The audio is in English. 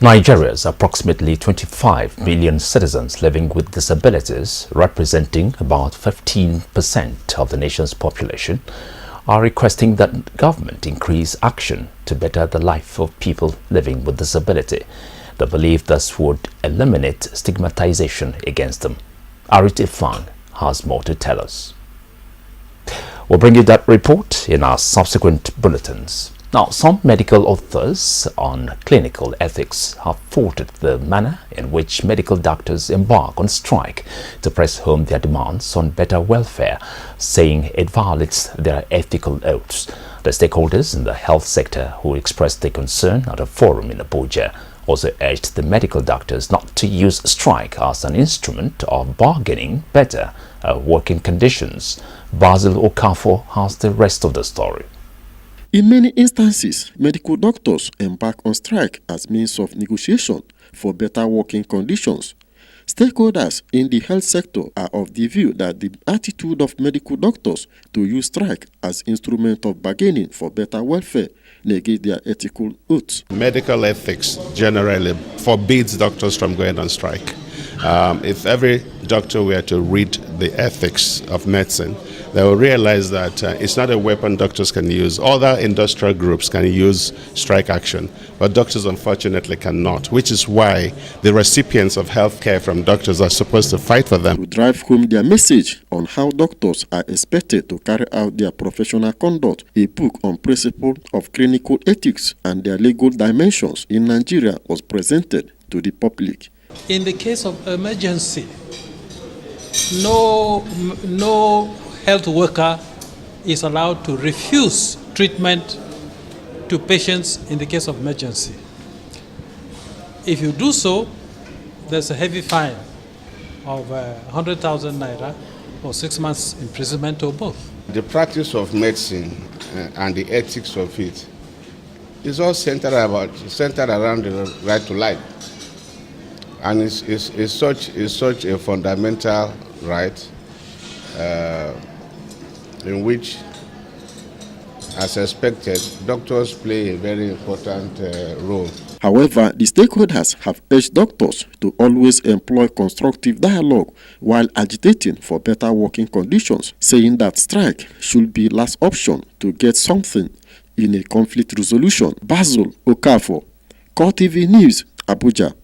Nigeria's approximately 25 million citizens living with disabilities, representing about 15% of the nation's population, are requesting that government increase action to better the life of people living with disability. They believe this would eliminate stigmatization against them. Arite Fang has more to tell us. We'll bring you that report in our subsequent bulletins. Now, some medical authors on clinical ethics have faulted the manner in which medical doctors embark on strike to press home their demands on better welfare, saying it violates their ethical oaths. The stakeholders in the health sector who expressed their concern at a forum in Abuja also urged the medical doctors not to use strike as an instrument of bargaining better working conditions. Basil Okafor has the rest of the story. In many instances, medical doctors embark on strike as means of negotiation for better working conditions. Stakeholders in the health sector are of the view that the attitude of medical doctors to use strike as instrument of bargaining for better welfare negates their ethical oaths. Medical ethics generally forbids doctors from going on strike. If every doctor were to read the ethics of medicine, they will realize that it's not a weapon doctors can use. Other industrial groups can use strike action, but doctors unfortunately cannot, which is why the recipients of healthcare from doctors are supposed to fight for them. To drive home their message on how doctors are expected to carry out their professional conduct, a book on principles of clinical ethics and their legal dimensions in Nigeria was presented to the public. In the case of emergency, no health worker is allowed to refuse treatment to patients in the case of emergency. If you do so, there's a heavy fine of 100,000 naira or 6 months imprisonment or both. The practice of medicine and the ethics of it is all centered around the right to life. And it's such a fundamental right in which, as expected, doctors play a very important role. However, the stakeholders have urged doctors to always employ constructive dialogue while agitating for better working conditions, saying that strike should be last option to get something in a conflict resolution. Basil Okafor, Core TV News, Abuja.